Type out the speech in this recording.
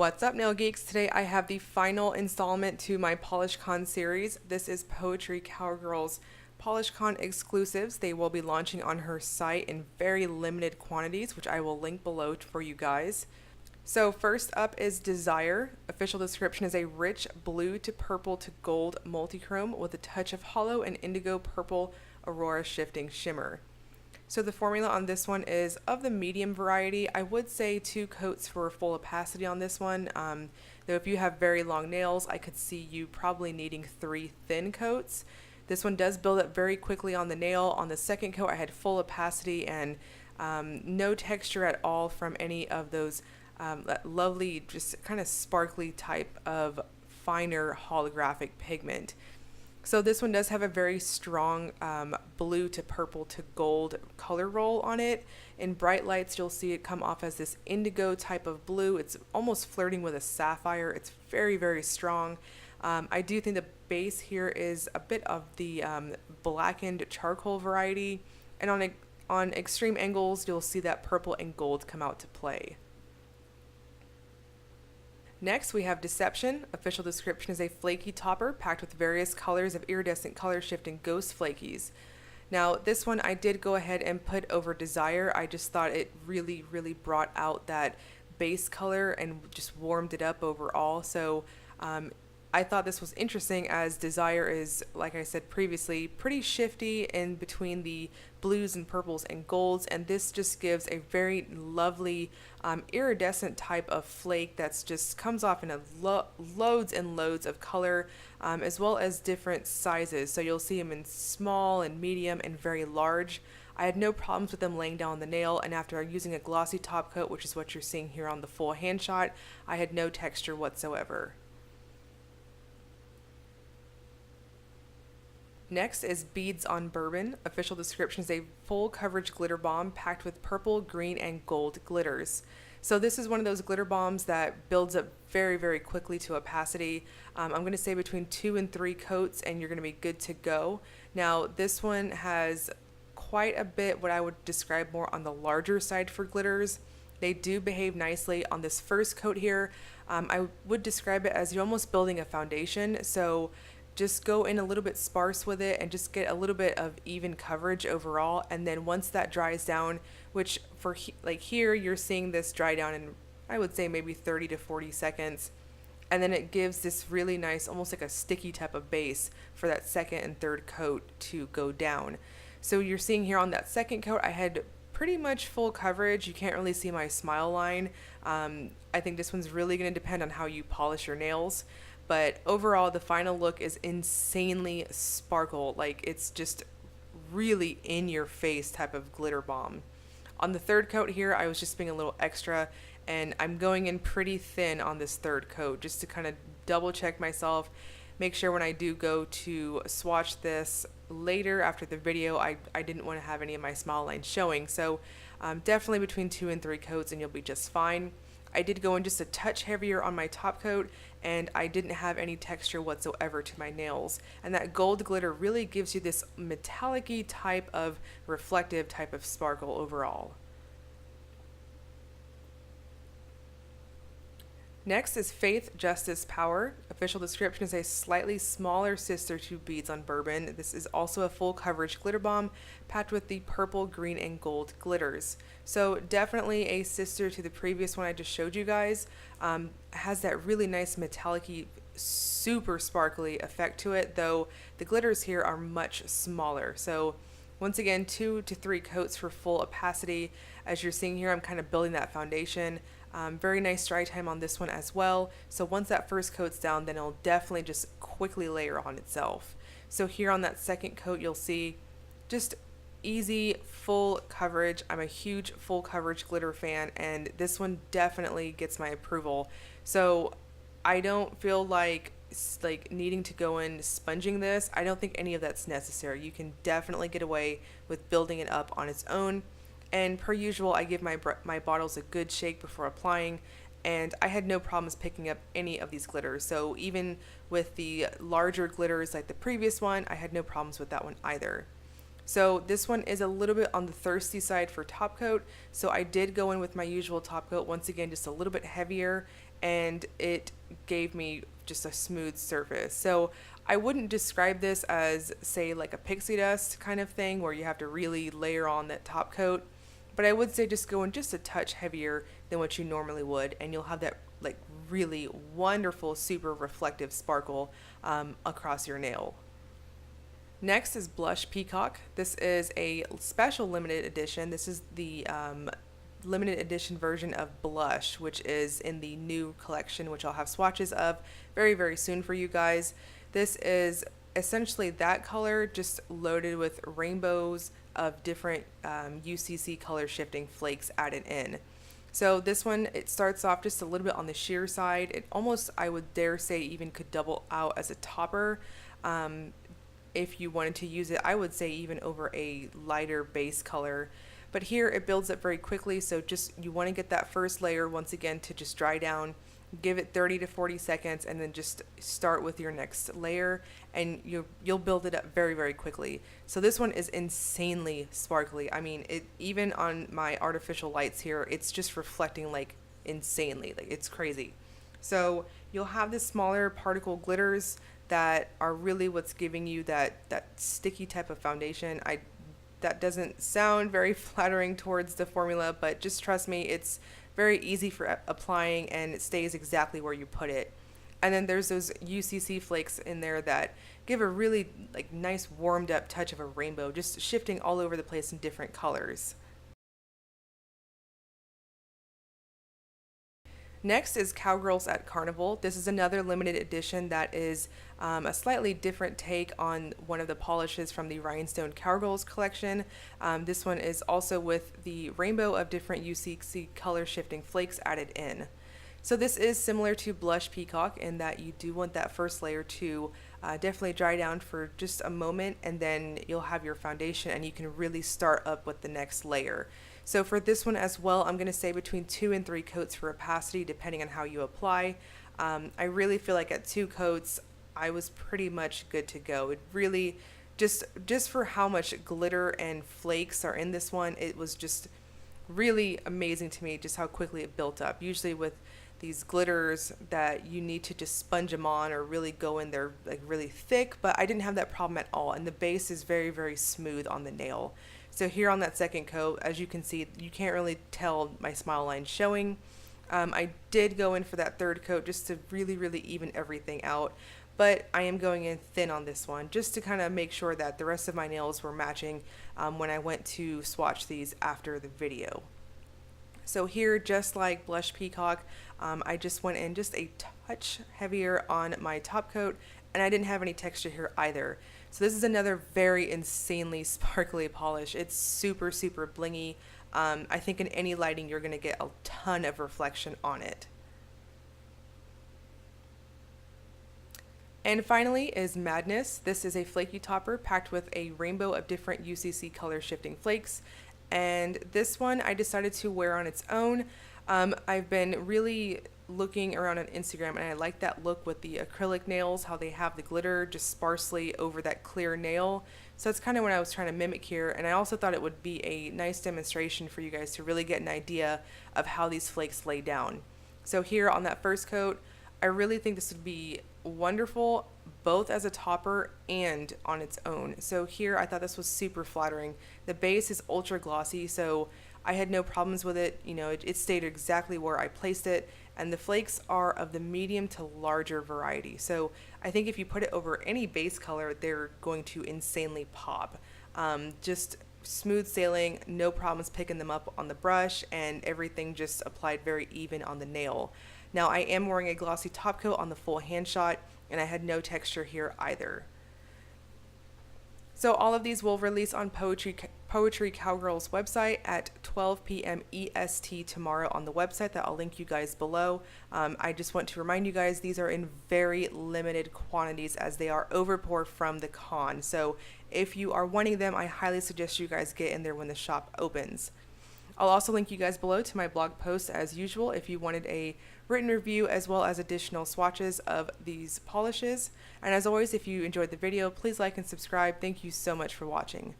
What's up, nail geeks? Today I have the final installment to my PolishCon series. This is Poetry Cowgirl's PolishCon exclusives. They will be launching on her site in very limited quantities, which I will link below for you guys. So first up is Desire. Official description is a rich blue to purple to gold multichrome with a touch of holo and indigo purple Aurora shifting shimmer. So the formula on this one is of the medium variety. I would say 2 coats for full opacity on this one. Though if you have very long nails, I could see you probably needing 3 thin coats. This one does build up very quickly on the nail. On the second coat, I had full opacity and no texture at all from any of those that lovely, just kind of sparkly type of finer holographic pigment. So this one does have a very strong blue to purple to gold color roll on it. In bright lights, you'll see it come off as this indigo type of blue. It's almost flirting with a sapphire. It's very, very strong. I do think the base here is a bit of the blackened charcoal variety. And on extreme angles, you'll see that purple and gold come out to play. Next, we have Deception. Official description is a flaky topper packed with various colors of iridescent color shifting ghost flakies. Now, this one I did go ahead and put over Desire. I just thought it really, really brought out that base color and just warmed it up overall. So I thought this was interesting as Desire is, like I said previously, pretty shifty in between the blues and purples and golds, and this just gives a very lovely iridescent type of flake that's just comes off in a loads and loads of color, as well as different sizes. So you'll see them in small and medium and very large. I had no problems with them laying down the nail, and after using a glossy top coat, which is what you're seeing here on the full hand shot, I had no texture whatsoever. Next is Beads on Bourbon. Official description is a full coverage glitter bomb packed with purple, green, and gold glitters. So this is one of those glitter bombs that builds up very, very quickly to opacity. I'm going to say between 2 and 3 coats and you're going to be good to go. Now this one has quite a bit what I would describe more on the larger side for glitters. They do behave nicely on this first coat here. I would describe it as you're almost building a foundation. So just go in a little bit sparse with it and just get a little bit of even coverage overall. And then once that dries down, which for like here, you're seeing this dry down in, I would say maybe 30 to 40 seconds. And then it gives this really nice, almost like a sticky type of base for that second and third coat to go down. So you're seeing here on that second coat, I had pretty much full coverage. You can't really see my smile line. I think this one's really going to depend on how you polish your nails. But overall, the final look is insanely sparkle. Like, it's just really in your face type of glitter bomb. On the third coat here, I was just being a little extra, and I'm going in pretty thin on this third coat just to kind of double check myself, make sure when I do go to swatch this later after the video, I didn't want to have any of my smile lines showing. So definitely between 2 and 3 coats and you'll be just fine. I did go in just a touch heavier on my top coat, and I didn't have any texture whatsoever to my nails. And that gold glitter really gives you this metallic-y type of reflective type of sparkle overall. Next is Faith, Justice, Power. Official description is a slightly smaller sister to Beads on Bourbon. This is also a full coverage glitter bomb packed with the purple, green, and gold glitters. So definitely a sister to the previous one I just showed you guys. Has that really nice metallic-y, super sparkly effect to it, though the glitters here are much smaller. So once again, 2 to 3 coats for full opacity. As you're seeing here, I'm kind of building that foundation. Very nice dry time on this one as well. So once that first coat's down, then it'll definitely just quickly layer on itself. So here on that second coat, you'll see just easy full coverage. I'm a huge full coverage glitter fan, and this one definitely gets my approval. So I don't feel like needing to go in sponging this. I don't think any of that's necessary. You can definitely get away with building it up on its own. And per usual, I give my bottles a good shake before applying, and I had no problems picking up any of these glitters. So even with the larger glitters like the previous one, I had no problems with that one either. So this one is a little bit on the thirsty side for top coat. So I did go in with my usual top coat, once again, just a little bit heavier, and it gave me just a smooth surface. So I wouldn't describe this as, say, like a pixie dust kind of thing where you have to really layer on that top coat, but I would say just go in just a touch heavier than what you normally would, and you'll have that like really wonderful, super reflective sparkle across your nail. Next is Blush Peacock. This is a special limited edition. This is the limited edition version of Blush, which is in the new collection, which I'll have swatches of very, very soon for you guys. This is essentially that color just loaded with rainbows of different UCC color shifting flakes added in. So this one, it starts off just a little bit on the sheer side. It almost, I would dare say, even could double out as a topper. If you wanted to use it, I would say even over a lighter base color. But here it builds up very quickly, so just you want to get that first layer once again to just dry down, give it 30 to 40 seconds, and then just start with your next layer, and you'll build it up very, very quickly. So this one is insanely sparkly. I mean, it even on my artificial lights here, it's just reflecting like insanely, like it's crazy. So you'll have the smaller particle glitters that are really what's giving you that sticky type of foundation. That doesn't sound very flattering towards the formula, but just trust me, it's very easy for applying and it stays exactly where you put it. And then there's those UCC flakes in there that give a really like nice warmed up touch of a rainbow, just shifting all over the place in different colors. Next is Cowgirls at Carnival. This is another limited edition that is a slightly different take on one of the polishes from the Rhinestone Cowgirls collection. This one is also with the rainbow of different UCC color shifting flakes added in. So this is similar to Blush Peacock in that you do want that first layer to definitely dry down for just a moment, and then you'll have your foundation and you can really start up with the next layer. So for this one as well, I'm going to say between 2 and 3 coats for opacity depending on how you apply. I really feel like at 2 coats I was pretty much good to go. It really just for how much glitter and flakes are in this one, it was just really amazing to me just how quickly it built up. Usually with these glitters that you need to just sponge them on or really go in there like really thick, but I didn't have that problem at all, and the base is very, very smooth on the nail. So here on that second coat, as you can see, you can't really tell my smile line showing. I did go in for that third coat just to really, really even everything out, but I am going in thin on this one just to kind of make sure that the rest of my nails were matching when I went to swatch these after the video. So here, just like Blush Peacock, I just went in just a touch heavier on my top coat, and I didn't have any texture here either. So this is another very insanely sparkly polish. It's super, super blingy. I think in any lighting you're going to get a ton of reflection on it. And finally is Madness. This is a flaky topper packed with a rainbow of different UCC color shifting flakes. And this one I decided to wear on its own. I've been really looking around on Instagram, and I like that look with the acrylic nails, how they have the glitter just sparsely over that clear nail. So that's kind of what I was trying to mimic here, and I also thought it would be a nice demonstration for you guys to really get an idea of how these flakes lay down. So here on that first coat, I really think this would be wonderful both as a topper and on its own. So here I thought this was super flattering. The base is ultra glossy, so I had no problems with it. You know, it stayed exactly where I placed it, and the flakes are of the medium to larger variety. So I think if you put it over any base color, they're going to insanely pop. Just smooth sailing, no problems picking them up on the brush, and everything just applied very even on the nail. Now I am wearing a glossy top coat on the full hand shot, and I had no texture here either. So all of these will release on Poetry Cowgirl's website at 12 p.m. EST tomorrow on the website that I'll link you guys below. I just want to remind you guys these are in very limited quantities as they are overpour from the con. So if you are wanting them, I highly suggest you guys get in there when the shop opens. I'll also link you guys below to my blog post as usual if you wanted a written review as well as additional swatches of these polishes. And as always, if you enjoyed the video, please like and subscribe. Thank you so much for watching.